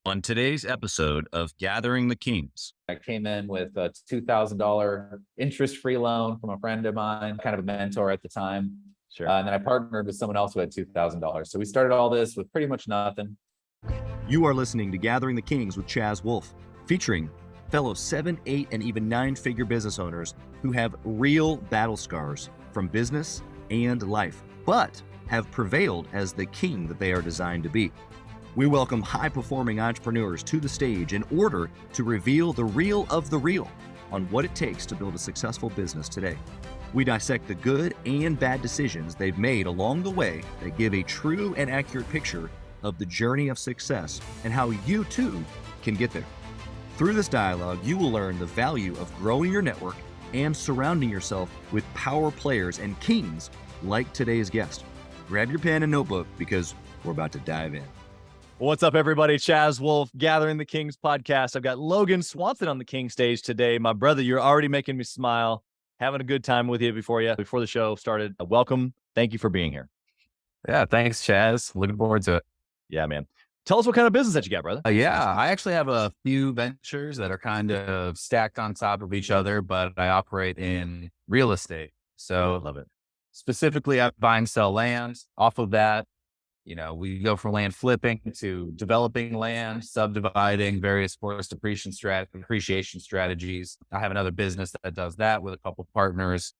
On today's episode of Gathering the Kings. I came in with a $2,000 interest-free loan from a friend of mine, kind of a mentor at the time. Sure. And then I partnered with someone else who had $2,000. So we started all this with pretty much nothing. You are listening to Gathering the Kings with Chaz Wolf, featuring fellow 7, 8, and even 9-figure business owners who have real battle scars from business and life, but have prevailed as the king that they are designed to be. We welcome high-performing entrepreneurs to the stage in order to reveal the real of the real on what it takes to build a successful business today. We dissect the good and bad decisions they've made along the way that give a true and accurate picture of the journey of success and how you too can get there. Through this dialogue, you will learn the value of growing your network and surrounding yourself with power players and kings like today's guest. Grab your pen and notebook because we're about to dive in. What's up, everybody? Chaz Wolf, Gathering the Kings podcast. I've got Logan Swanson on the King stage today. My brother, you're already making me smile. Having a good time with you before the show started. Welcome. Thank you for being here. Yeah, thanks, Chaz. Looking forward to it. Yeah, man. Tell us what kind of business that you got, brother. I actually have a few ventures that are kind of stacked on top of each other, but I operate in real estate. So love it. Specifically, I buy and sell land. Off of that, we go from land flipping to developing land, subdividing, various forest appreciation strategies. I have another business that does that with a couple of partners.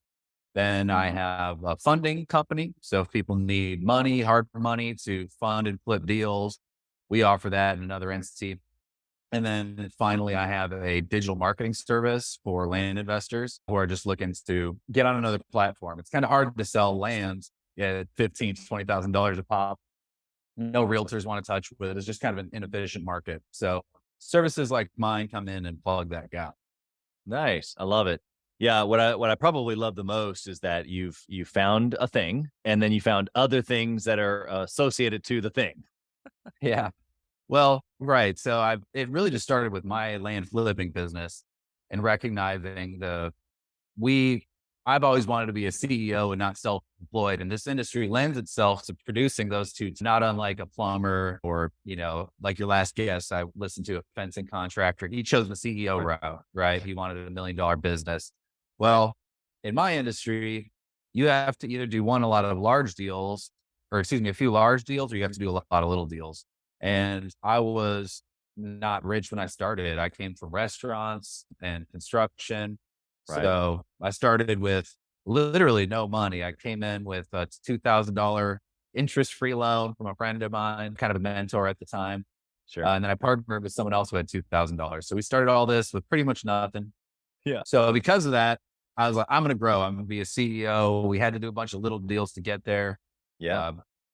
Then I have a funding company. So if people need money, hard money to fund and flip deals, we offer that in another entity. And then finally, I have a digital marketing service for land investors who are just looking to get on another platform. It's kind of hard to sell land at $15,000 to $20,000 a pop. No realtors want to touch with it. It's just kind of an inefficient market. So services like mine come in and plug that gap. Nice. I love it. Yeah. What I probably love the most is that you found a thing and then you found other things that are associated to the thing. Yeah. Well, right. So it really just started with my land flipping business and recognizing I've always wanted to be a CEO and not self-employed. And this industry lends itself to producing those two, not unlike a plumber or, like your last guest, I listened to a fencing contractor. He chose the CEO route, right? He wanted $1 million business. Well, in my industry, you have to either do a lot of large deals, a few large deals, or you have to do a lot of little deals. And I was not rich when I started. I came from restaurants and construction. Right. So I started with literally no money. I came in with a $2,000 interest-free loan from a friend of mine, kind of a mentor at the time. Sure. And then I partnered with someone else who had $2,000. So we started all this with pretty much nothing. Yeah. So because of that, I was like, I'm going to grow. I'm going to be a CEO. We had to do a bunch of little deals to get there. Yeah.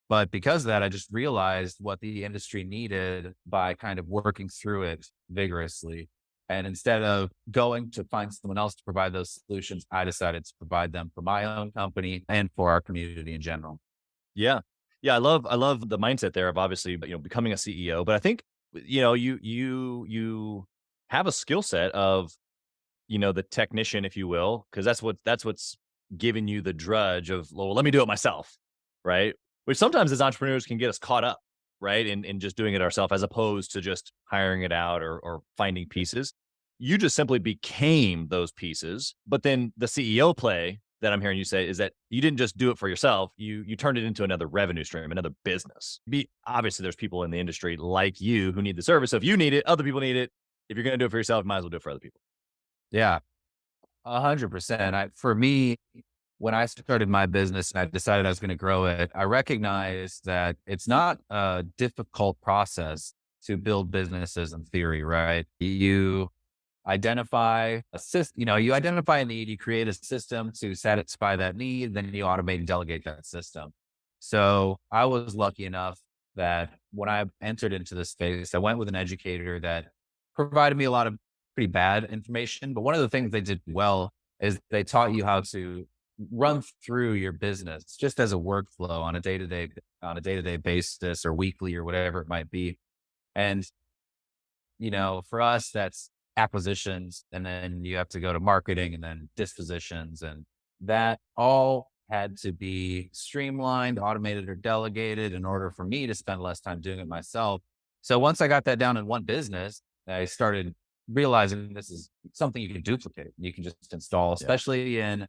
But because of that, I just realized what the industry needed by kind of working through it vigorously. And instead of going to find someone else to provide those solutions, I decided to provide them for my own company and for our community in general. Yeah. Yeah. I love the mindset there of obviously, becoming a CEO, but I think, you have a skill set of, the technician, if you will, because that's what's giving you the drudge of, well, let me do it myself. Right. Which sometimes as entrepreneurs can get us caught up, right? In just doing it ourselves, as opposed to just hiring it out or finding pieces. You just simply became those pieces. But then the CEO play that I'm hearing you say is that you didn't just do it for yourself. You turned it into another revenue stream, another business. Obviously, there's people in the industry like you who need the service. So if you need it, other people need it. If you're going to do it for yourself, you might as well do it for other people. Yeah, 100%. For me, when I started my business and I decided I was going to grow it, I recognized that it's not a difficult process to build businesses in theory, right? You identify you identify a need, you create a system to satisfy that need, then you automate and delegate that system. So I was lucky enough that when I entered into this space, I went with an educator that provided me a lot of pretty bad information. But one of the things they did well is they taught you how to run through your business just as a workflow on a day-to-day basis or weekly or whatever it might be. And, for us, that's acquisitions, and then you have to go to marketing and then dispositions, and that all had to be streamlined, automated, or delegated in order for me to spend less time doing it myself. So once I got that down in one business, I started realizing this is something you can duplicate. You can just install, especially in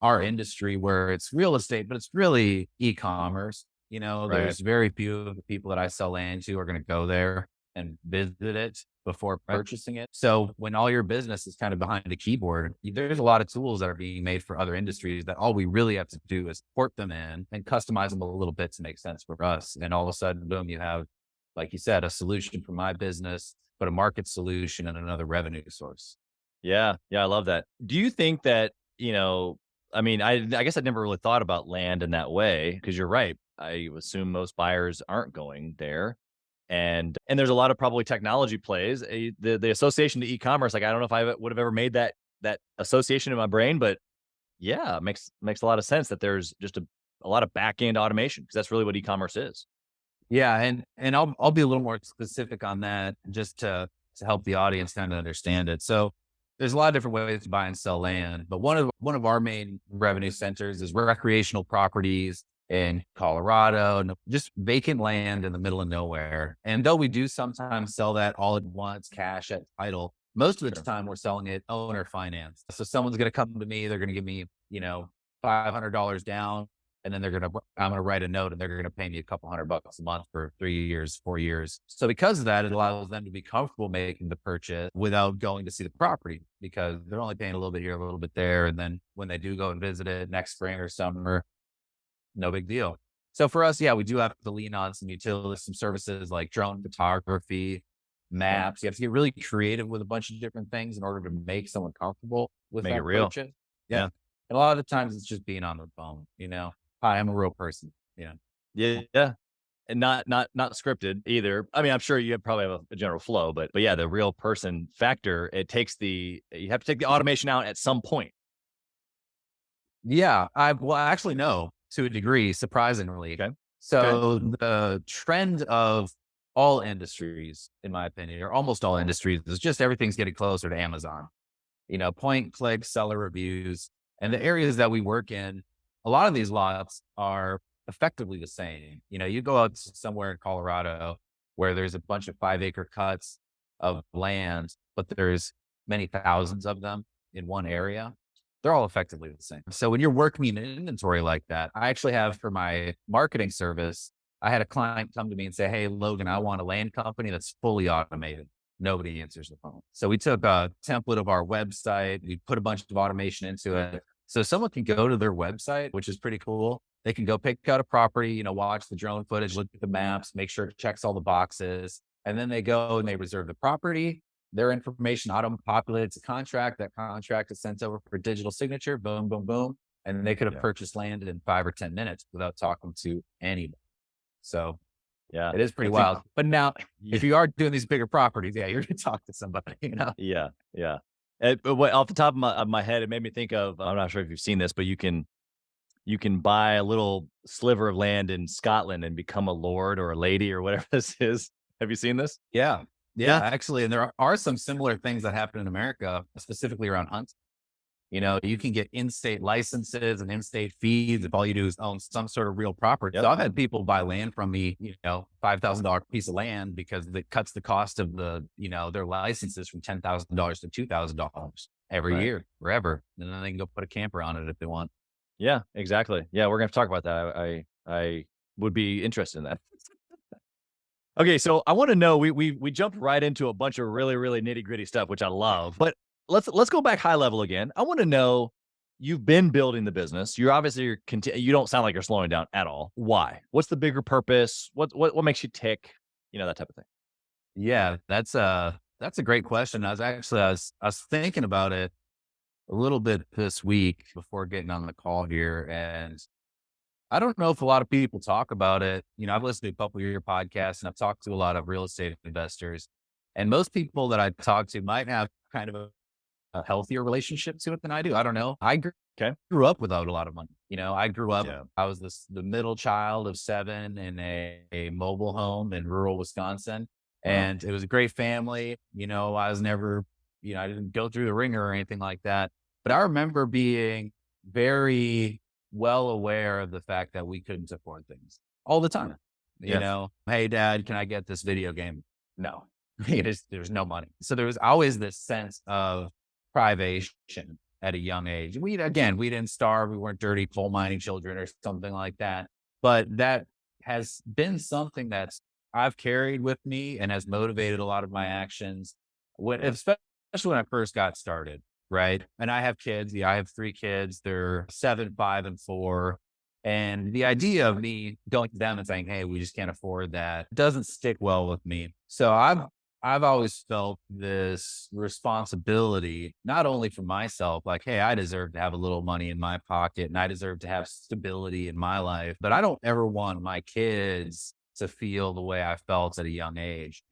our industry where it's real estate, but it's really e-commerce. There's very few of the people that I sell land to are going to go there and visit it before purchasing it. So when all your business is kind of behind a keyboard, there's a lot of tools that are being made for other industries that all we really have to do is port them in and customize them a little bit to make sense for us. And all of a sudden, boom, you have, like you said, a solution for my business, but a market solution and another revenue source. Yeah. Yeah. I love that. Do you think that, I guess I'd never really thought about land in that way, because you're right. I assume most buyers aren't going there. And there's a lot of probably technology plays. The association to e-commerce, like, I don't know if I would have ever made that association in my brain, but yeah, it makes a lot of sense that there's just a lot of back end automation, because that's really what e-commerce is. Yeah, and I'll be a little more specific on that just to help the audience kind of understand it. So there's a lot of different ways to buy and sell land, but one of our main revenue centers is recreational properties in Colorado, and just vacant land in the middle of nowhere. And though we do sometimes sell that all at once, cash at title, most of the time we're selling it owner finance. So someone's going to come to me, they're going to give me, $500 down. And then I'm going to write a note and they're going to pay me a couple $100 a month for 3 years, 4 years. So because of that, it allows them to be comfortable making the purchase without going to see the property, because they're only paying a little bit here, a little bit there. And then when they do go and visit it next spring or summer, no big deal. So for us, we do have to lean on some utilities, some services like drone photography, maps. You have to get really creative with a bunch of different things in order to make someone comfortable with that purchase. Yeah. And a lot of the times it's just being on the phone, Hi, I'm a real person. Yeah. And not scripted either. I mean, I'm sure you probably have a general flow, but yeah, the real person factor, you have to take the automation out at some point. Yeah. Actually, no, to a degree, surprisingly. Okay. So the trend of all industries, in my opinion, or almost all industries, is just everything's getting closer to Amazon. Point, click, seller reviews, and the areas that we work in, a lot of these lots are effectively the same. You go out somewhere in Colorado where there's a bunch of 5-acre cuts of land, but there's many thousands of them in one area. They're all effectively the same. So when you're working in an inventory like that, I actually have, for my marketing service, I had a client come to me and say, "Hey, Logan, I want a land company that's fully automated. Nobody answers the phone." So we took a template of our website, we put a bunch of automation into it. So someone can go to their website, which is pretty cool. They can go pick out a property, watch the drone footage, look at the maps, make sure it checks all the boxes. And then they go and they reserve the property. Their information auto-populates a contract. That contract is sent over for digital signature. Boom, boom, boom. And they could have purchased land in 5 or 10 minutes without talking to anybody. So it is pretty wild. But now, if you are doing these bigger properties, you're going to talk to somebody, Yeah. But off the top of my head, it made me think of, I'm not sure if you've seen this, but you can buy a little sliver of land in Scotland and become a lord or a lady or whatever this is. Have you seen this? Yeah, actually. And there are some similar things that happen in America, specifically around hunting. You can get in-state licenses and in-state fees if all you do is own some sort of real property. So I've had people buy land from me, $5,000 piece of land, because it cuts the cost of their licenses from $10,000 to $2,000 every year, forever. And then they can go put a camper on it if they want. Yeah, exactly. Yeah, we're going to talk about that. I would be interested in that. Okay, so I want to know, we jumped right into a bunch of really, really nitty-gritty stuff, which I love. But let's go back high level again. I want to know, you've been building the business. You don't sound like you're slowing down at all. Why? What's the bigger purpose? What makes you tick? That type of thing. Yeah, that's a great question. I was thinking about it a little bit this week before getting on the call here, and I don't know if a lot of people talk about it. I've listened to a couple of your podcasts and I've talked to a lot of real estate investors, and most people that I talk to might have kind of a healthier relationship to it than I do. I don't know. I grew up without a lot of money. I grew up, I was the middle child of 7 in a mobile home in rural Wisconsin. And it was a great family. I was never, I didn't go through the ringer or anything like that. But I remember being very well aware of the fact that we couldn't afford things all the time. You know, hey dad, can I get this video game? No, there's no money. So there was always this sense of privation at a young age. We didn't starve. We weren't dirty coal mining children or something like that. But that has been something that's I've carried with me and has motivated a lot of my actions, especially when I first got started, right? And I have kids. Yeah, I have 3 kids. They're 7, 5, and 4. And the idea of me going to them and saying, "Hey, we just can't afford that," doesn't stick well with me. So I've always felt this responsibility, not only for myself, like, hey, I deserve to have a little money in my pocket and I deserve to have stability in my life, but I don't ever want my kids to feel the way I felt at a young age.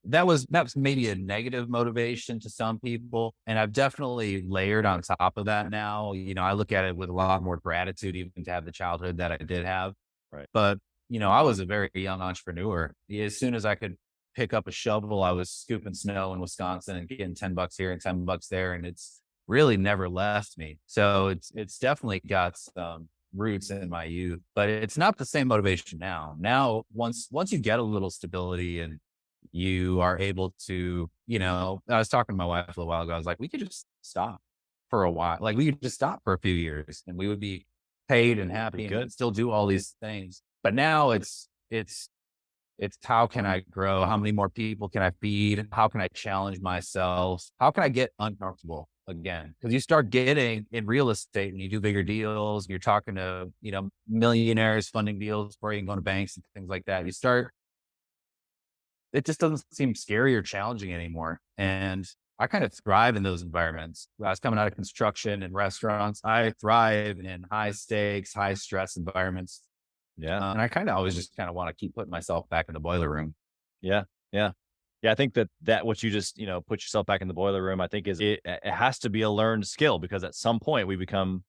That was maybe a negative motivation to some people. And I've definitely layered on top of that now. I look at it with a lot more gratitude, even to have the childhood that I did have. Right. But, I was a very young entrepreneur. As soon as I could pick up a shovel, I was scooping snow in Wisconsin and getting $10 here and $10 there. And it's really never left me. So it's definitely got some roots in my youth, but it's not the same motivation now. Now, once you get a little stability and you are able to, I was talking to my wife a little while ago. I was like, we could just stop for a while. Like we could just stop for a few years and we would be paid and happy and still do all these things. But now it's how can I grow? How many more people can I feed? How can I challenge myself? How can I get uncomfortable again? Because you start getting in real estate and you do bigger deals. You're talking to, millionaires funding deals before you can go to banks and things like that. It just doesn't seem scary or challenging anymore. And I kind of thrive in those environments. When I was coming out of construction and restaurants, I thrive in high stakes, high stress environments. Yeah. And I kind of always just kind of want to keep putting myself back in the boiler room. Yeah. Yeah. Yeah. I think that what you just, put yourself back in the boiler room, I think it has to be a learned skill, because at some point we become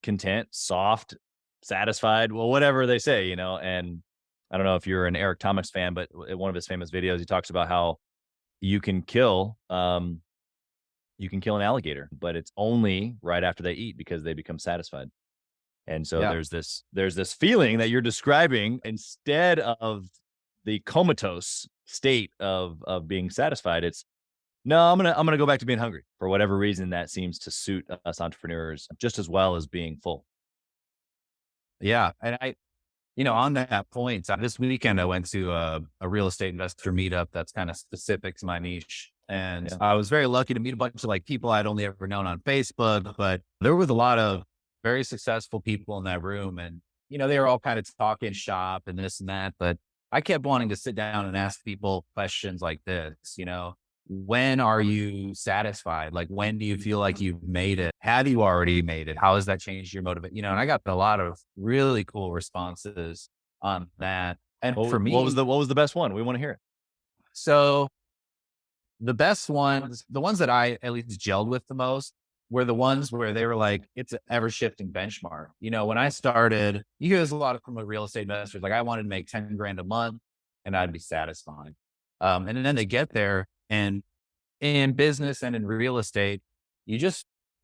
content, soft, satisfied, well, whatever they say, and I don't know if you're an Eric Thomas fan, but in one of his famous videos, he talks about how you can kill an alligator, but it's only right after they eat because they become satisfied. And so there's this feeling that you're describing, instead of the comatose state of being satisfied. It's no, I'm gonna go back to being hungry for whatever reason. That seems to suit us entrepreneurs just as well as being full. Yeah. And on that point, this weekend I went to a real estate investor meetup that's kind of specific to my niche. And I was very lucky to meet a bunch of people I'd only ever known on Facebook, but there was a lot of very successful people in that room. And, they were all kind of talking shop and this and that, but I kept wanting to sit down and ask people questions like this, when are you satisfied? Like, when do you feel like you've made it? Have you already made it? How has that changed your motivation? And I got a lot of really cool responses on that. And for me, what was the best one? We want to hear it. So the best ones, the ones that I at least gelled with the most, were the ones where they were like, it's an ever shifting benchmark. When I started, you hear there's a lot of from real estate investors, like I wanted to make 10 grand a month and I'd be satisfied. And then they get there, and in business and in real estate,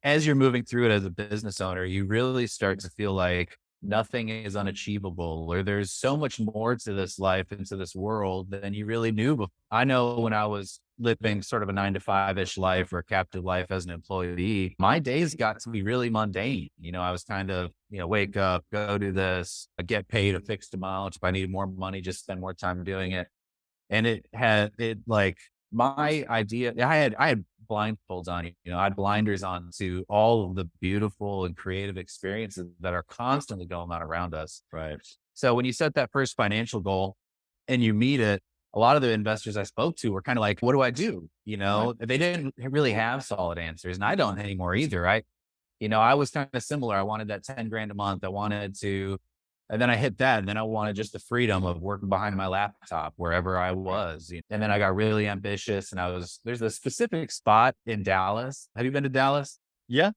as you're moving through it as a business owner, you really start to feel like nothing is unachievable, or there's so much more to this life and to this world than you really knew before. I know when I was living sort of a 9-to-5-ish life or a captive life as an employee, my days got to be really mundane. I was kind of, wake up, go do this, get paid a fixed amount. If I needed more money, just spend more time doing it. And my idea, I had blindfolds on, I had blinders on to all of the beautiful and creative experiences that are constantly going on around us. Right. So when you set that first financial goal and you meet it, a lot of the investors I spoke to were kind of like, what do I do? Right. They didn't really have solid answers, and I don't anymore either. I was kind of similar. I wanted that 10 grand a month. I wanted to, and then I hit that, and then I wanted just the freedom of working behind my laptop wherever I was. And then I got really ambitious, and there's a specific spot in Dallas. Have you been to Dallas? Yeah.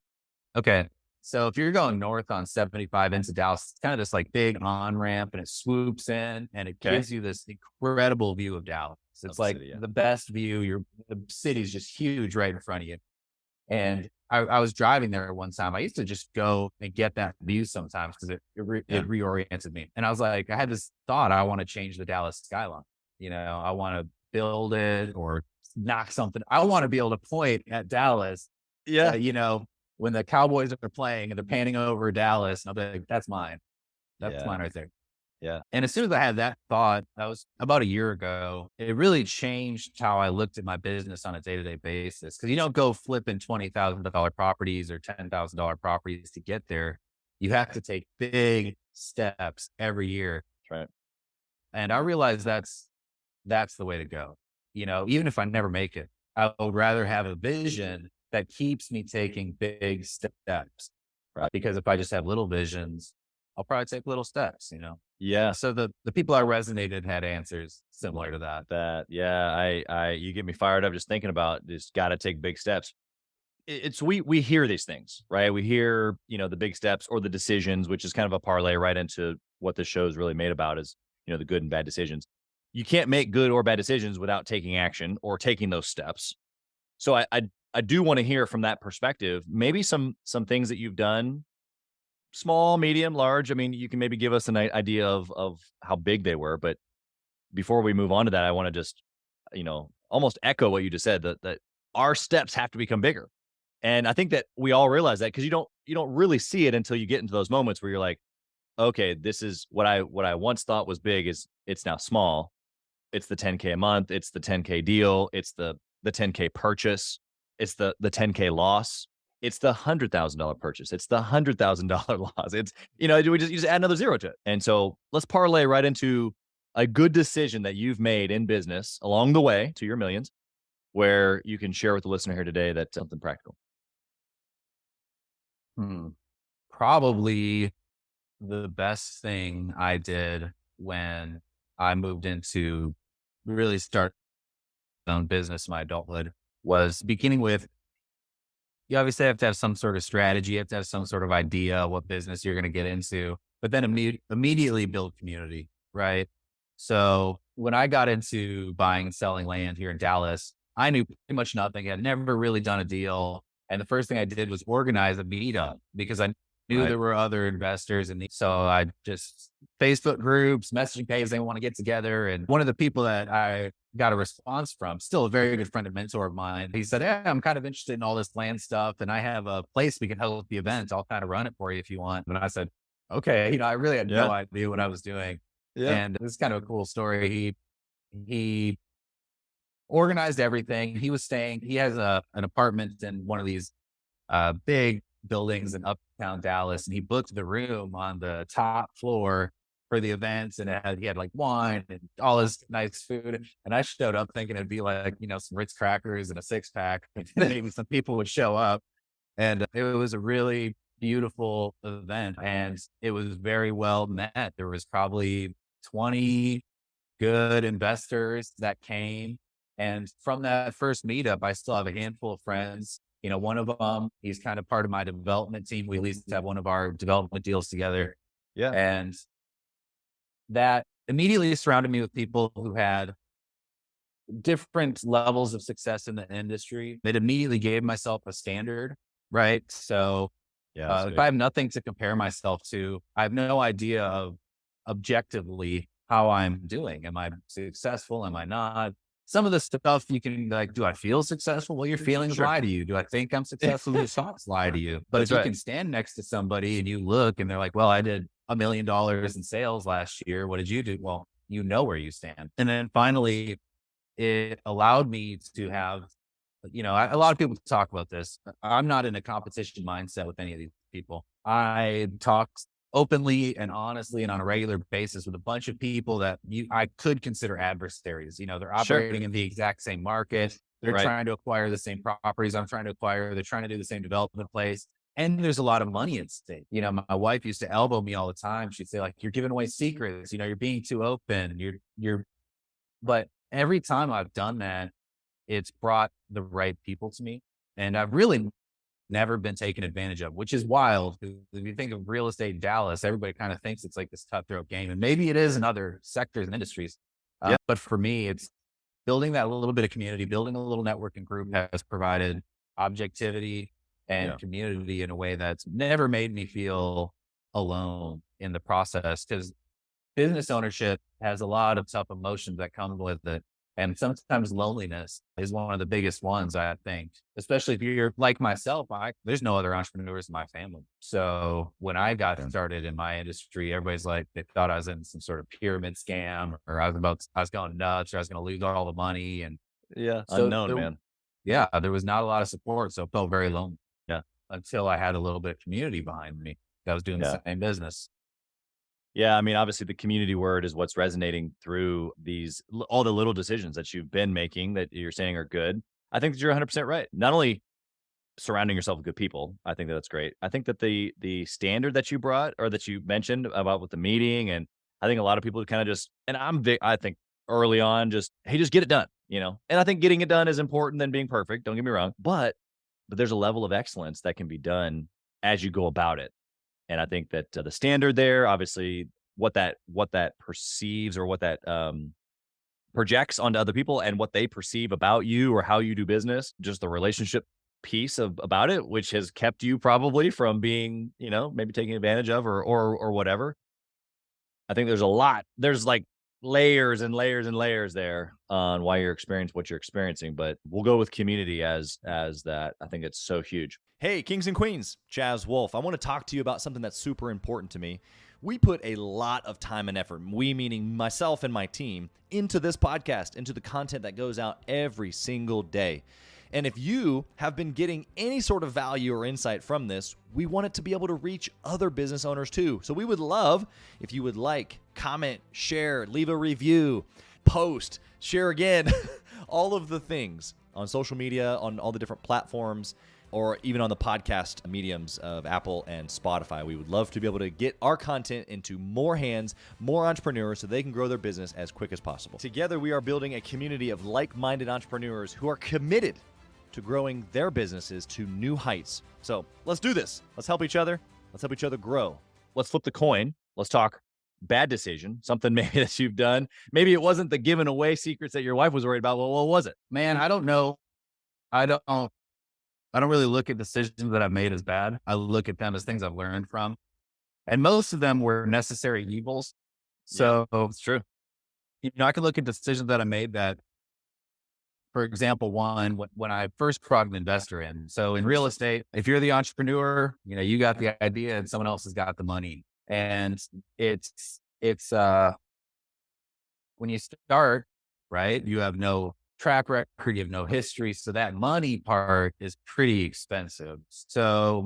Okay. So if you're going north on 75 into Dallas, it's kind of this big on-ramp, and it swoops in and it gives you this incredible view of Dallas. It's the best view. The city's just huge right in front of you. And I was driving there one time. I used to just go and get that view sometimes because it reoriented me. And I was like, I had this thought, I want to change the Dallas skyline. I want to build it or knock something. I want to be able to point at Dallas. Yeah. When the Cowboys are playing and they're panning over Dallas, and I'll be like, that's mine. That's mine right there. Yeah. And as soon as I had that thought, that was about a year ago, it really changed how I looked at my business on a day-to-day basis. Because you don't go flipping $20,000 properties or $10,000 properties to get there. You have to take big steps every year. That's right. And I realized that's the way to go. Even if I never make it, I would rather have a vision that keeps me taking big steps. Right. Because if I just have little visions, I'll probably take little steps, Yeah. So the people I resonated had answers similar to that. You get me fired up just thinking about just got to take big steps. We hear these things, right? We hear, the big steps or the decisions, which is kind of a parlay right into what the show is really made about is, the good and bad decisions. You can't make good or bad decisions without taking action or taking those steps. So I do want to hear from that perspective, maybe some things that you've done, small, medium, large. I mean, you can maybe give us an idea of how big they were. But before we move on to that, I want to just, almost echo what you just said, that our steps have to become bigger. And I think that we all realize that because you don't really see it until you get into those moments where you're like, okay, this is what I once thought was big it's now small. It's the 10K a month. It's the 10K deal. It's the 10K purchase. It's the 10K loss. It's the $100,000 purchase. It's the $100,000 loss. It's, you just add another zero to it. And so let's parlay right into a good decision that you've made in business along the way to your millions, where you can share with the listener here today that's something practical. Probably the best thing I did when I moved into really start my own business in my adulthood was beginning with, you obviously have to have some sort of strategy. You have to have some sort of idea what business you're going to get into, but then immediately build community, right? So when I got into buying and selling land here in Dallas, I knew pretty much nothing. I'd never really done a deal. And the first thing I did was organize a meetup because I knew there were other investors. And so I just Facebook groups, messaging pages, they want to get together. And one of the people that I got a response from, still a very good friend and mentor of mine, he said, hey, I'm kind of interested in all this land stuff. And I have a place we can help the event. I'll kind of run it for you if you want. And I said, okay, I really had no idea what I was doing. Yeah. And this is kind of a cool story. He organized everything. He has an apartment in one of these big buildings in uptown Dallas, and he booked the room on the top floor for the events, and he had like wine and all this nice food. And I showed up thinking it'd be like, some Ritz crackers and a 6-pack, and maybe some people would show up. And it was a really beautiful event, and it was very well met. There was probably 20 good investors that came. And from that first meetup, I still have a handful of friends. One of them, he's kind of part of my development team. We at least have one of our development deals together. Yeah. And that immediately surrounded me with people who had different levels of success in the industry. It immediately gave myself a standard, right? So if I have nothing to compare myself to, I have no idea of objectively how I'm doing. Am I successful? Am I not? Some of the stuff you can do I feel successful? Well, your feelings lie to you. Do I think I'm successful? Your thoughts lie to you. But if you can stand next to somebody and you look and they're like, well, I did $1 million in sales last year. What did you do? Well, you know where you stand. And then finally, it allowed me to have, a lot of people talk about this. I'm not in a competition mindset with any of these people. I talk openly and honestly and on a regular basis with a bunch of people that I could consider adversaries. They're operating in the exact same market. They're trying to acquire the same properties I'm trying to acquire. They're trying to do the same development place. And there's a lot of money at stake. My wife used to elbow me all the time. She'd say you're giving away secrets, you're being too open. But every time I've done that, it's brought the right people to me. And I've really never been taken advantage of, which is wild. If you think of real estate in Dallas, everybody kind of thinks it's like this cutthroat game, and maybe it is in other sectors and industries. But for me, it's building that little bit of community, building a little networking group has provided objectivity and community in a way that's never made me feel alone in the process. Because business ownership has a lot of tough emotions that come with it. And sometimes loneliness is one of the biggest ones, I think, especially if you're like myself. There's no other entrepreneurs in my family. So when I got started in my industry, everybody's like, they thought I was in some sort of pyramid scam, or I was going nuts, or I was going to lose all the money. And unknown, man. Yeah, there was not a lot of support. So it felt very lonely. Yeah. Until I had a little bit of community behind me that was doing the same business. Yeah, I mean, obviously the community word is what's resonating through all the little decisions that you've been making that you're saying are good. I think that you're 100% right. Not only surrounding yourself with good people, I think that's great. I think that the standard that you brought, or that you mentioned about with the meeting, and I think a lot of people kind of just, and I think early on, just, hey, just get it done, And I think getting it done is important than being perfect. Don't get me wrong, but there's a level of excellence that can be done as you go about it. And I think that the standard there, obviously, what that perceives, or what that projects onto other people, and what they perceive about you or how you do business, just the relationship piece about it, which has kept you probably from being, maybe taking advantage of, or whatever. I think there's like layers and layers and layers there on why you're experiencing what you're experiencing, but we'll go with community as that. I think it's so huge. Hey, kings and queens, Chaz Wolf. I want to talk to you about something that's super important to me. We put a lot of time and effort, we meaning myself and my team, into this podcast, into the content that goes out every single day. And if you have been getting any sort of value or insight from this, we want it to be able to reach other business owners too. So we would love if you would like, comment, share, leave a review, post, share again, all of the things on social media, on all the different platforms, or even on the podcast mediums of Apple and Spotify. We would love to be able to get our content into more hands, more entrepreneurs, so they can grow their business as quick as possible. Together, we are building a community of like-minded entrepreneurs who are committed to growing their businesses to new heights. So let's do this. Let's help each other. Let's help each other grow. Let's flip the coin. Let's talk bad decision, something maybe that you've done. Maybe it wasn't the giving away secrets that your wife was worried about. Well, what was it? Man, I don't know. I don't really look at decisions that I've made as bad. I look at them as things I've learned from. And most of them were necessary evils. So it's true. I can look at decisions that I made that, for example, one, when I first brought an investor in. So in real estate, if you're the entrepreneur, you got the idea and someone else has got the money. And it's when you start, right, you have no track record, you have no history. So that money part is pretty expensive. So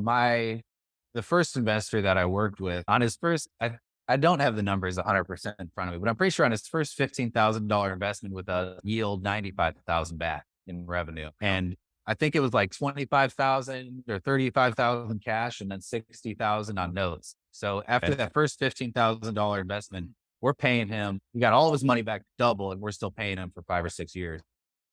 the first investor that I worked with on his first, I don't have the numbers 100% in front of me, but I'm pretty sure on his first $15,000 investment with a yield, 95,000 back in revenue. And I think it was like 25,000 or 35,000 cash and then 60,000 on notes. So after that first $15,000 investment, we're paying him, we got all of his money back double, and we're still paying him for 5 or 6 years.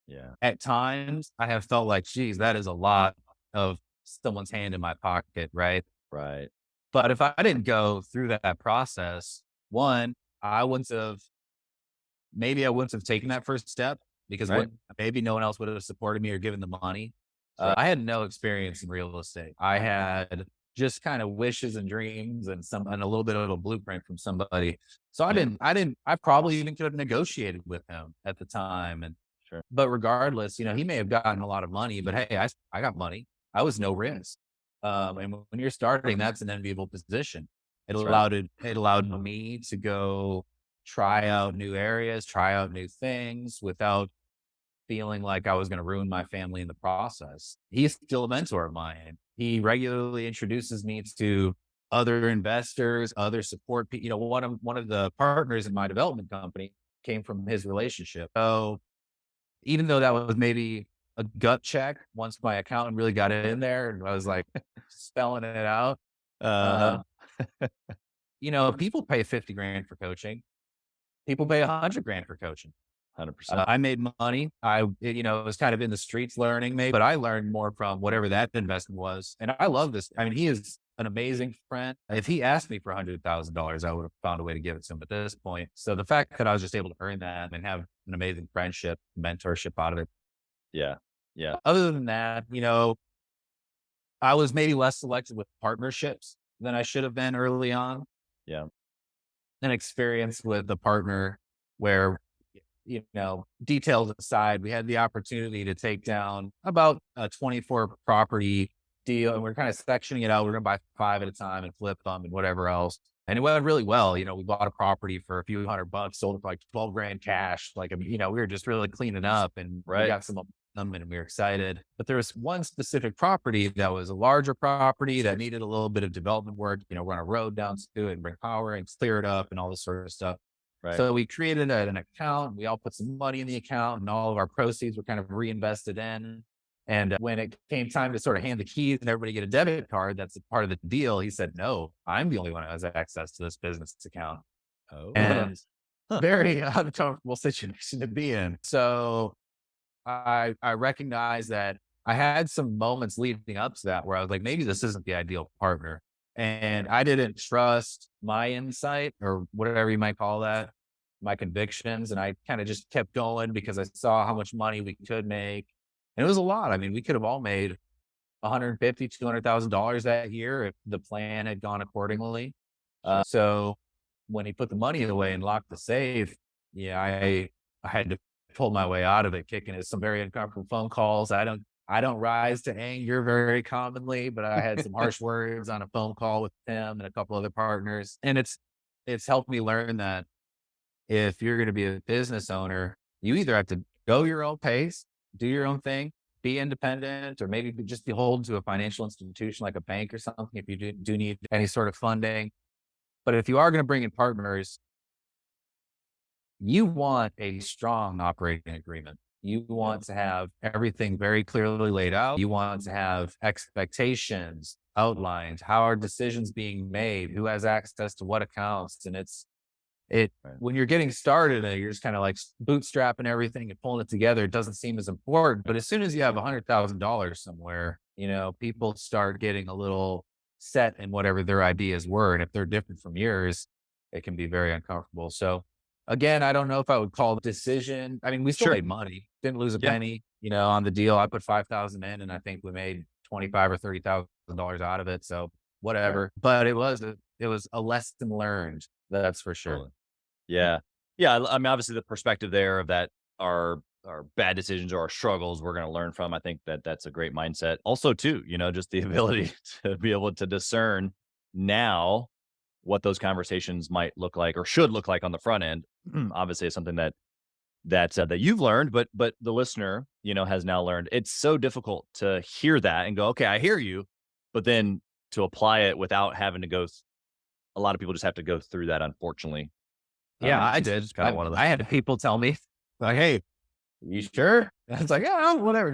Yeah. At times I have felt like, geez, that is a lot of someone's hand in my pocket. Right. Right. But if I didn't go through that process, one, I wouldn't have taken that first step, because maybe no one else would have supported me or given the money. I had no experience in real estate. I had just kind of wishes and dreams and a little bit of a blueprint from somebody. So I probably even could have negotiated with him at the time. And but regardless, he may have gotten a lot of money, but hey, I got money. I was no risk. And when you're starting, that's an enviable position. It allowed me to go try out new areas, try out new things without feeling like I was going to ruin my family in the process. He's still a mentor of mine. He regularly introduces me to other investors, other support people. One of the partners in my development company came from his relationship. So even though that was maybe a gut check, once my accountant really got in there and I was like spelling it out, people pay 50 grand for coaching. People pay 100 grand for coaching. 100%. I made money. It was kind of in the streets learning maybe, but I learned more from whatever that investment was. And I love this. I mean, he is an amazing friend. If he asked me for $100,000, I would have found a way to give it to him at this point. So the fact that I was just able to earn that and have an amazing friendship, mentorship out of it. Yeah. Yeah. Other than that, I was maybe less selective with partnerships than I should have been early on. Yeah. An experience with a partner where, details aside, we had the opportunity to take down about a 24 property deal, and we're kind of sectioning it out. We're going to buy 5 at a time and flip them and whatever else. And it went really well. We bought a property for a few $100, sold it for like 12 grand cash. We were just really cleaning up, and we got some momentum and we were excited. But there was one specific property that was a larger property that needed a little bit of development work, run a road down to it and bring power and clear it up and all this sort of stuff. Right. So we created an account. We all put some money in the account, and all of our proceeds were kind of reinvested in. And when it came time to sort of hand the keys and everybody get a debit card, that's a part of the deal. He said, "No, I'm the only one who has access to this business account." Oh, and very uncomfortable situation to be in. So I recognized that I had some moments leading up to that where I was like, maybe this isn't the ideal partner. And I didn't trust my insight, or whatever you might call that, my convictions. And I kind of just kept going because I saw how much money we could make. And it was a lot. I mean, we could have all made $150,000, $200,000 that year if the plan had gone accordingly. So when he put the money away and locked the safe, I had to pull my way out of it, kicking it some very uncomfortable phone calls. I don't rise to anger very commonly, but I had some harsh words on a phone call with him and a couple other partners. And it's helped me learn that if you're going to be a business owner, you either have to go your own pace, do your own thing, be independent, or maybe just beholden to a financial institution like a bank or something if you do need any sort of funding. But if you are going to bring in partners, you want a strong operating agreement. You want to have everything very clearly laid out. You want to have expectations outlined. How are decisions being made? Who has access to what accounts? And when you're getting started and you're just kind of like bootstrapping everything and pulling it together, it doesn't seem as important. But as soon as you have $100,000 somewhere, people start getting a little set in whatever their ideas were. And if they're different from yours, it can be very uncomfortable. So again, I don't know if I would call the decision. I mean, we still made money, didn't lose a penny, on the deal. I put 5,000 in, and I think we made 25 or $30,000 out of it. So whatever, but it was a lesson learned. That's for sure. Totally. Yeah. Yeah. I mean, obviously the perspective there of that our bad decisions or our struggles we're going to learn from. I think that's a great mindset. Also too, just the ability to be able to discern now what those conversations might look like or should look like on the front end. Obviously, it's something that you've learned, but the listener, has now learned. It's so difficult to hear that and go, okay, I hear you, but then to apply it without having to go. A lot of people just have to go through that, unfortunately. Yeah, I did. It's kind of one of them. I had people tell me, like, "Hey, you sure?" And it's like, "Yeah, whatever."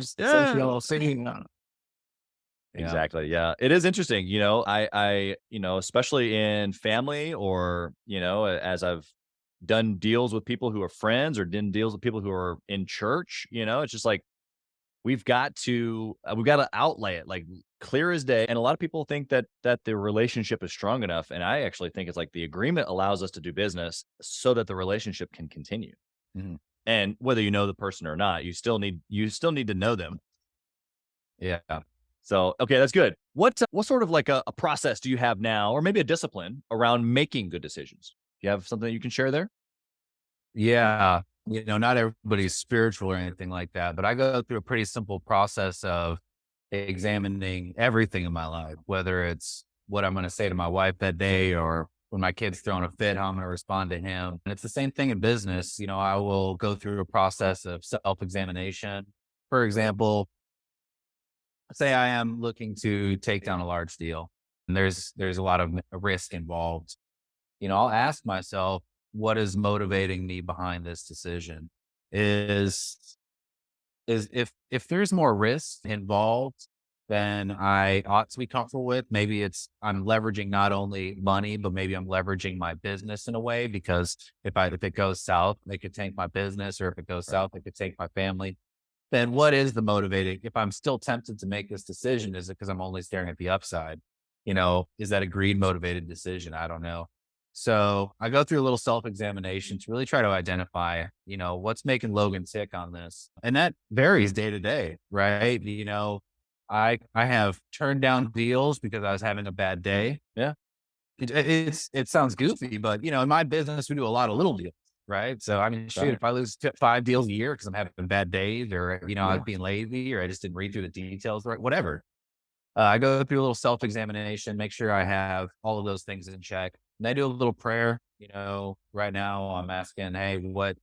Exactly. Yeah. It is interesting. I especially in family or, as I've done deals with people who are friends or done deals with people who are in church, it's just like, we've got to outlay it like clear as day. And a lot of people think that the relationship is strong enough. And I actually think it's like the agreement allows us to do business so that the relationship can continue. Mm-hmm. And whether you know the person or not, you still need to know them. Yeah. So, okay, that's good. What sort of like a process do you have now, or maybe a discipline around making good decisions? Do you have something that you can share there? Yeah. Not everybody's spiritual or anything like that, but I go through a pretty simple process of examining everything in my life, whether it's what I'm going to say to my wife that day, or when my kid's throwing a fit, how I'm going to respond to him. And it's the same thing in business. I will go through a process of self-examination. For example, say I am looking to take down a large deal and there's a lot of risk involved. I'll ask myself, what is motivating me behind this decision? Is if there's more risk involved than I ought to be comfortable with, maybe I'm leveraging not only money, but maybe I'm leveraging my business in a way, because if it goes south, they could tank my business, or if it goes south, they could take my family. Then what is the motivating? If I'm still tempted to make this decision, is it because I'm only staring at the upside? Is that a greed motivated decision? I don't know. So I go through a little self-examination to really try to identify, what's making Logan tick on this. And that varies day to day, right? I have turned down deals because I was having a bad day. Yeah. It sounds goofy, but in my business, we do a lot of little deals, right? So I mean, shoot, Right. if I lose 5 deals a year because I'm having bad days or, I Yeah. was being lazy or I just didn't read through the details, right? Whatever. I go through a little self-examination, make sure I have all of those things in check. And I do a little prayer. Right now I'm asking, hey, what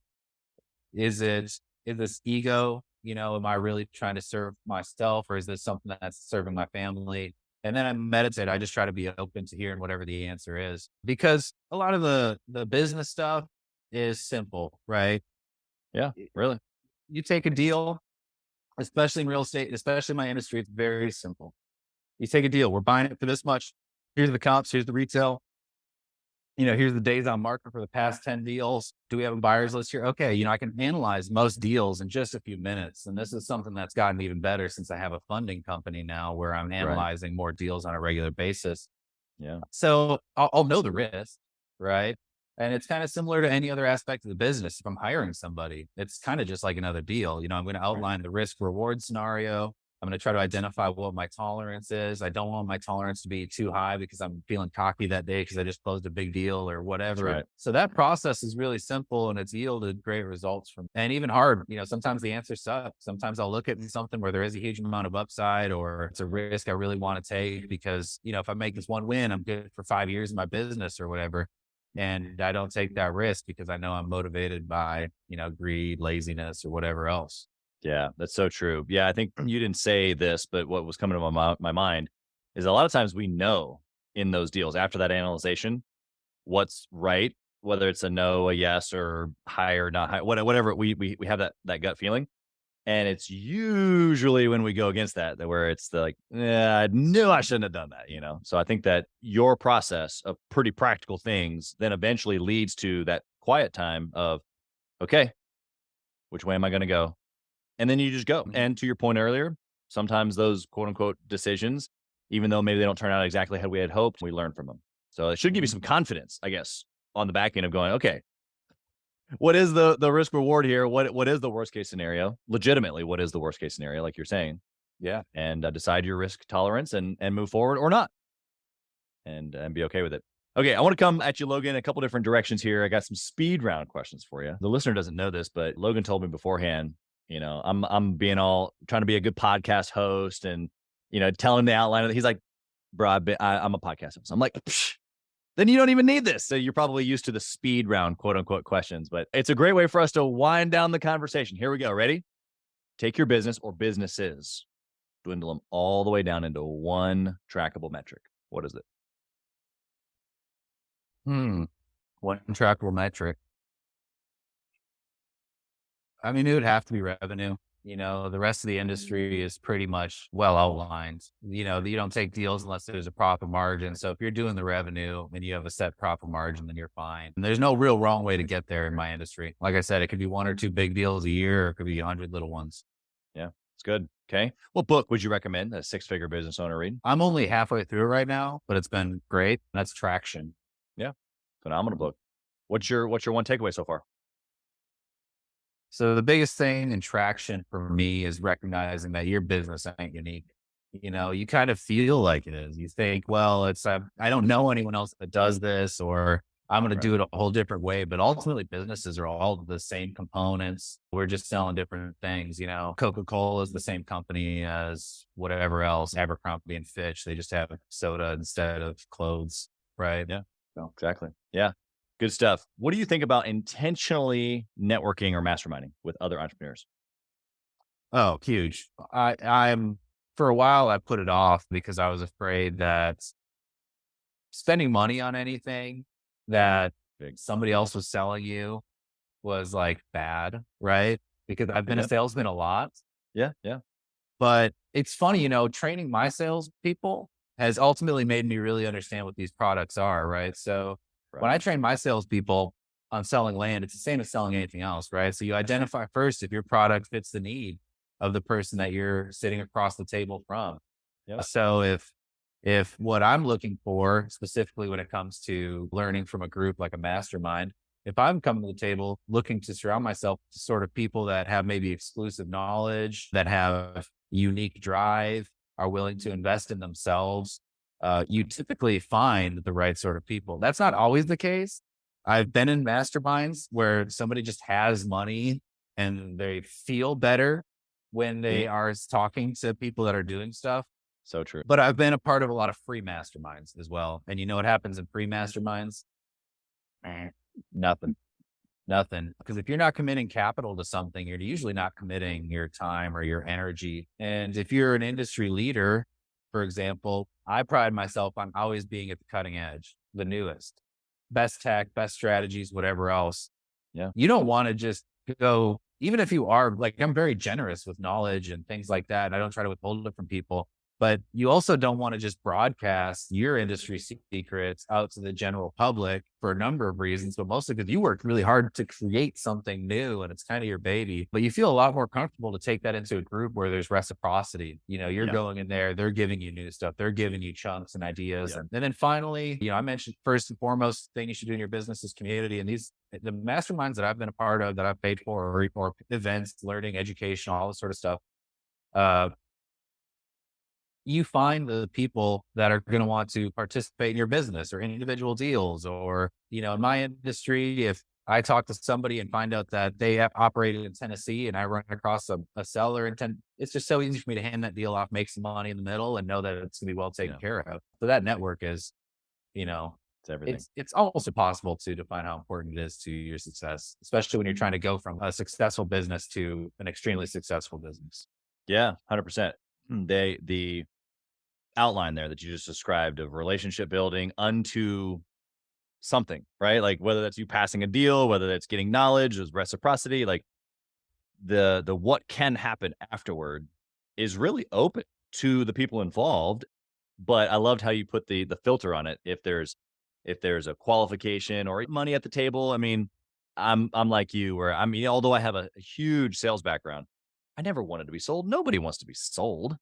is it? Is this ego? Am I really trying to serve myself or is this something that's serving my family? And then I meditate. I just try to be open to hearing whatever the answer is because a lot of the business stuff is simple, right? Yeah. Really. You take a deal, especially in real estate, especially in my industry, it's very simple. You take a deal. We're buying it for this much. Here's the comps. Here's the retail. Here's the days on market for the past 10 deals. Do we have a buyer's list here? Okay. I can analyze most deals in just a few minutes. And this is something that's gotten even better since I have a funding company now where I'm analyzing more deals on a regular basis. Yeah. So I'll know the risk, right? And it's kind of similar to any other aspect of the business. If I'm hiring somebody, it's kind of just like another deal. I'm going to outline the risk reward scenario. I'm going to try to identify what my tolerance is. I don't want my tolerance to be too high because I'm feeling cocky that day because I just closed a big deal or whatever. Right. So that process is really simple and it's yielded great results and even hard. Sometimes the answer sucks. Sometimes I'll look at something where there is a huge amount of upside or it's a risk I really want to take because, if I make this one win, I'm good for 5 years in my business or whatever. And I don't take that risk because I know I'm motivated by, greed, laziness or whatever else. Yeah, that's so true. Yeah, I think you didn't say this, but what was coming to my mind is a lot of times we know in those deals after that analyzation what's right, whether it's a no, a yes, or high or not high, whatever. We have that gut feeling, and it's usually when we go against that where it's I knew I shouldn't have done that. So I think that your process of pretty practical things then eventually leads to that quiet time of, okay, which way am I going to go? And then you just go. And to your point earlier, sometimes those quote unquote decisions, even though maybe they don't turn out exactly how we had hoped, we learn from them. So it should give you some confidence, I guess, on the back end of going, okay, what is the risk reward here? What is the worst case scenario? Legitimately, what is the worst case scenario? Like you're saying. Yeah. And decide your risk tolerance and move forward or not. And be okay with it. Okay, I want to come at you, Logan, a couple different directions here. I got some speed round questions for you. The listener doesn't know this, but Logan told me beforehand, I'm being all trying to be a good podcast host and, telling the outline of it. He's like, bro, I'm a podcast host. I'm like, psh, then you don't even need this. So you're probably used to the speed round, quote unquote questions, but it's a great way for us to wind down the conversation. Here we go. Ready? Take your business or businesses, dwindle them all the way down into one trackable metric. What is it? One trackable metric. I mean, it would have to be revenue. The rest of the industry is pretty much well outlined. You don't take deals unless there's a profit margin. So if you're doing the revenue and you have a set profit margin, then you're fine. And there's no real wrong way to get there in my industry. Like I said, it could be 1 or 2 big deals a year, or it could be 100 little ones. Yeah, it's good. Okay. What book would you recommend a 6-figure business owner read? I'm only halfway through it right now, but it's been great. That's Traction. Yeah. Phenomenal book. What's your one takeaway so far? So the biggest thing in Traction for me is recognizing that your business ain't unique. You kind of feel like it is. You think, well, I don't know anyone else that does this, or I'm going to do it a whole different way. But ultimately, businesses are all the same components. We're just selling different things. Coca-Cola is the same company as whatever else, Abercrombie and Fitch. They just have soda instead of clothes, right? Yeah, no, exactly. Yeah. Good stuff. What do you think about intentionally networking or masterminding with other entrepreneurs? Oh, huge. I'm for a while, I put it off because I was afraid that spending money on anything that somebody else was selling you was like bad, right? Because I've been a salesman a lot. Yeah. Yeah. But it's funny, training my salespeople has ultimately made me really understand what these products are, right? So when I train my salespeople on selling land, it's the same as selling anything else, right? So you identify first if your product fits the need of the person that you're sitting across the table from. Yep. So if what I'm looking for, specifically when it comes to learning from a group like a mastermind, if I'm coming to the table looking to surround myself with sort of people that have maybe exclusive knowledge, that have unique drive, are willing to invest in themselves, you typically find the right sort of people. That's not always the case. I've been in masterminds where somebody just has money and they feel better when they are talking to people that are doing stuff. So true. But I've been a part of a lot of free masterminds as well. And you know what happens in free masterminds? Nothing. Because if you're not committing capital to something, you're usually not committing your time or your energy. And if you're an industry leader, for example, I pride myself on always being at the cutting edge, the newest, best tech, best strategies, whatever else. Yeah. You don't want to just go, even if you are like, I'm very generous with knowledge and things like that. And I don't try to withhold it from people. But you also don't want to just broadcast your industry secrets out to the general public for a number of reasons, but mostly because you worked really hard to create something new and it's kind of your baby. But you feel a lot more comfortable to take that into a group where there's reciprocity. You know, you're going in there, they're giving you new stuff, they're giving you chunks and ideas. And then finally, you know, I mentioned first and foremost thing you should do in your business is community. And the masterminds that I've been a part of, that I've paid for, or events, learning, education, all this sort of stuff, you find the people that are going to want to participate in your business or individual deals. Or, you know, in my industry, if I talk to somebody and find out that they have operated in Tennessee and I run across a seller in Tennessee, it's just so easy for me to hand that deal off, make some money in the middle and know that it's going to be well taken care of. So that network is, you know, it's everything. It's almost impossible to define how important it is to your success, especially when you're trying to go from a successful business to an extremely successful business. Yeah, 100%. The outline there that you just described of relationship building unto something, right? Like whether that's you passing a deal, whether that's getting knowledge, there's reciprocity, like the what can happen afterward is really open to the people involved. But I loved how you put the filter on it. If there's a qualification or money at the table, I mean, I'm like you, where I mean, although I have a huge sales background, I never wanted to be sold. Nobody wants to be sold.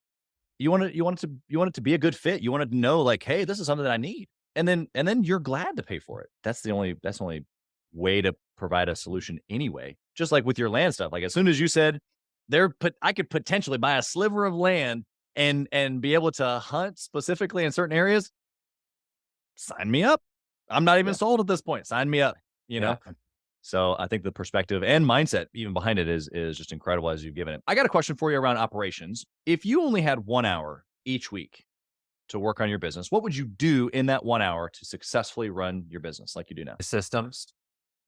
You want it to be a good fit. You want to know like, hey, this is something that I need. And then you're glad to pay for it. That's the only way to provide a solution anyway. Just like with your land stuff. Like as soon as you said I could potentially buy a sliver of land and be able to hunt specifically in certain areas, sign me up. I'm not even sold at this point. Sign me up, you know? So I think the perspective and mindset even behind it is just incredible as you've given it. I got a question for you around operations. If you only had 1 hour each week to work on your business, what would you do in that 1 hour to successfully run your business like you do now? Systems.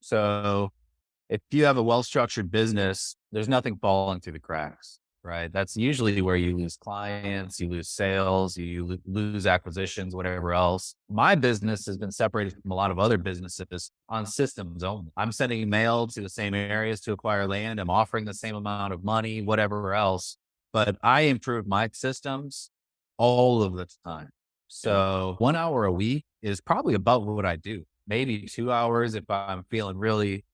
So if you have a well-structured business, there's nothing falling through the cracks, right? That's usually where you lose clients, you lose sales, you lose acquisitions, whatever else. My business has been separated from a lot of other businesses on systems only. I'm sending mail to the same areas to acquire land. I'm offering the same amount of money, whatever else, but I improve my systems all of the time. So 1 hour a week is probably about what I do. Maybe 2 hours if I'm feeling really,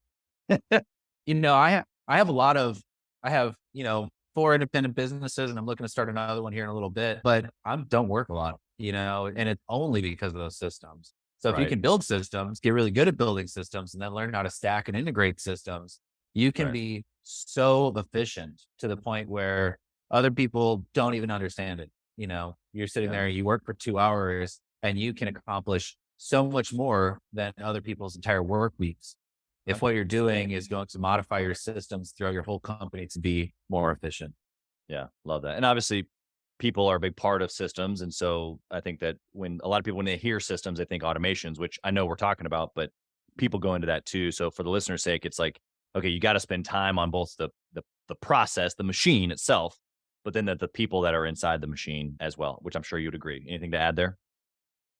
you know, I have, you know, 4 independent businesses and I'm looking to start another one here in a little bit, but I don't work a lot, you know, and it's only because of those systems. So if you can build systems, get really good at building systems and then learn how to stack and integrate systems, you can be so efficient to the point where other people don't even understand it. You know, you're sitting there, you work for 2 hours and you can accomplish so much more than other people's entire work weeks. If what you're doing is going to modify your systems throughout your whole company to be more efficient. Yeah, love that. And obviously people are a big part of systems. And so I think that when a lot of people, when they hear systems, they think automations, which I know we're talking about, but people go into that too. So for the listener's sake, it's like, okay, you got to spend time on both the process, the machine itself, but then the people that are inside the machine as well, which I'm sure you'd agree. Anything to add there?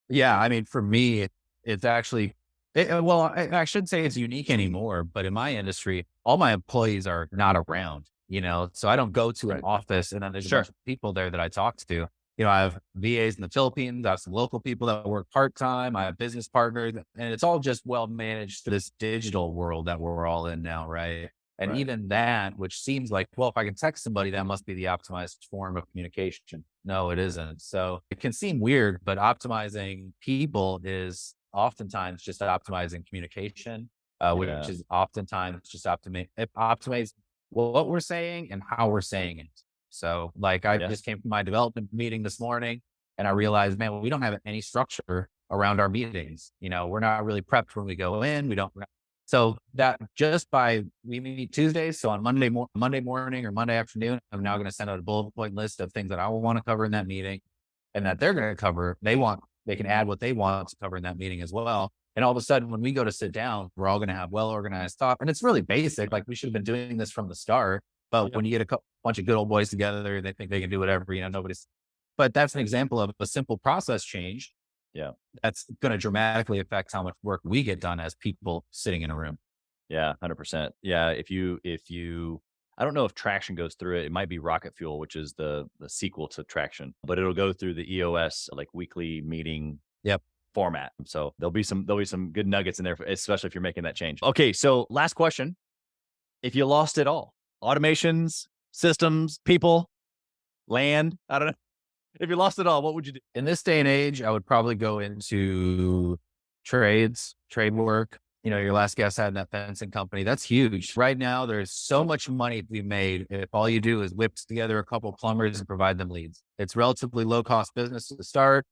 Yeah. I mean, for me, it's actually, well, I shouldn't say it's unique anymore, but in my industry, all my employees are not around, you know, so I don't go to an office and then there's a bunch of people there that I talk to. You know, I have VAs in the Philippines. I have some local people that work part-time. I have business partners, and it's all just well managed to this digital world that we're all in now. Right. And even that, which seems like, well, if I can text somebody, that must be the optimized form of communication. No, it isn't. So it can seem weird, but optimizing people is oftentimes just optimizing communication, which is oftentimes just optimize what we're saying and how we're saying it. So like I Yeah. just came from my development meeting this morning and I realized, man, we don't have any structure around our meetings. We're not really prepped when we go in. So that just we meet Tuesdays. So on Monday morning or Monday afternoon, I'm now going to send out a bullet point list of things that I will want to cover in that meeting and that they're going to cover. They can add what they want to cover in that meeting as well. And all of a sudden, when we go to sit down, we're all going to have well-organized thought. And it's really basic. Like we should have been doing this from the start. But when you get a bunch of good old boys together, they think they can do whatever, but that's an example of a simple process change. Yeah. That's going to dramatically affect how much work we get done as people sitting in a room. Yeah, 100%. Yeah, if you, I don't know if Traction goes through it. It might be Rocket Fuel, which is the sequel to Traction, but it'll go through the EOS like weekly meeting format. So there'll be some good nuggets in there, especially if you're making that change. Okay, so last question: if you lost it all, automations, systems, people, land, I don't know. If you lost it all, what would you do? In this day and age, I would probably go into trade work. Your last guest had that fencing company. That's huge. Right now, there's so much money to be made if all you do is whip together a couple of plumbers and provide them leads. It's relatively low cost business to start.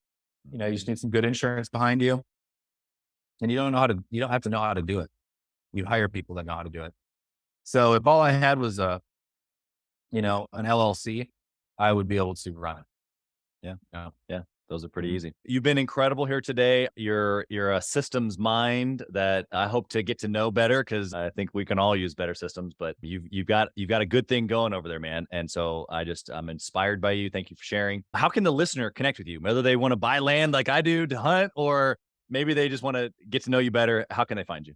You just need some good insurance behind you. And you don't have to know how to do it. You hire people that know how to do it. So if all I had was an LLC, I would be able to run it. Yeah. Those are pretty easy. You've been incredible here today. You're a systems mind that I hope to get to know better, because I think we can all use better systems, but you've got a good thing going over there, man. And so I'm inspired by you. Thank you for sharing. How can the listener connect with you? Whether they want to buy land like I do to hunt, or maybe they just want to get to know you better, how can they find you?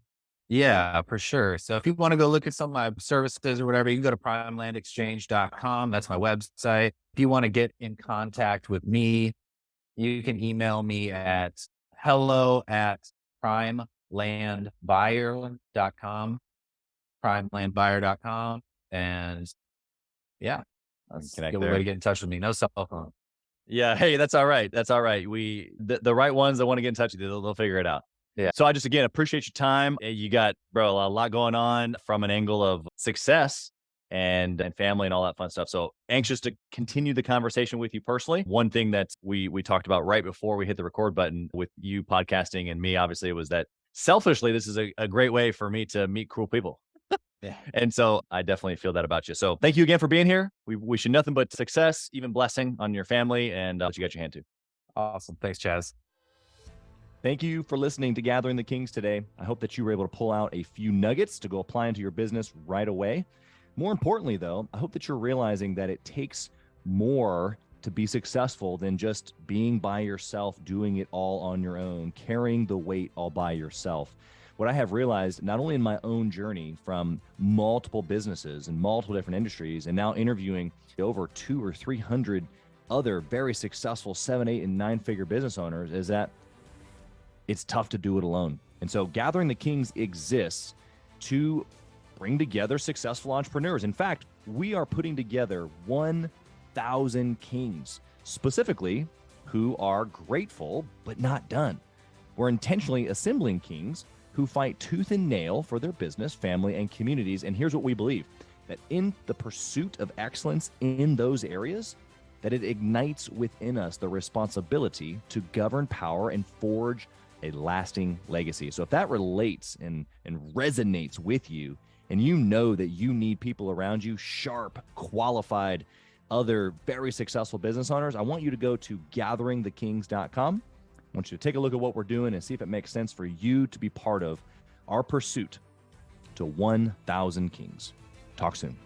Yeah, for sure. So if you want to go look at some of my services or whatever, you can go to primelandexchange.com. That's my website. If you want to get in contact with me, you can email me at hello@primelandbuyer.com, primelandbuyer.com. And yeah, that's a good way to get in touch with me. No cell phone. Yeah. Hey, that's all right. That's all right. The right ones that want to get in touch with you, they'll figure it out. Yeah. So I just, again, appreciate your time. You got, bro, a lot going on from an angle of success and family and all that fun stuff. So anxious to continue the conversation with you personally. One thing that we talked about right before we hit the record button with you podcasting and me, obviously, was that selfishly, this is a great way for me to meet cool people. Yeah. And so I definitely feel that about you. So thank you again for being here. We wish you nothing but success, even blessing on your family, and what you got your hand to. Awesome. Thanks, Chaz. Thank you for listening to Gathering the Kings today. I hope that you were able to pull out a few nuggets to go apply into your business right away. More importantly, though, I hope that you're realizing that it takes more to be successful than just being by yourself, doing it all on your own, carrying the weight all by yourself. What I have realized, not only in my own journey from multiple businesses and multiple different industries, and now interviewing over 200 or 300 other very successful 7, 8, and 9-figure business owners, is that it's tough to do it alone. And so Gathering the Kings exists to bring together successful entrepreneurs. In fact, we are putting together 1,000 kings, specifically who are grateful but not done. We're intentionally assembling kings who fight tooth and nail for their business, family, and communities. And here's what we believe: that in the pursuit of excellence in those areas, that it ignites within us the responsibility to govern power and forge a lasting legacy. So if that relates and resonates with you, and you know that you need people around you, sharp, qualified, other very successful business owners, I want you to go to gatheringthekings.com. I want you to take a look at what we're doing and see if it makes sense for you to be part of our pursuit to 1,000 kings. Talk soon.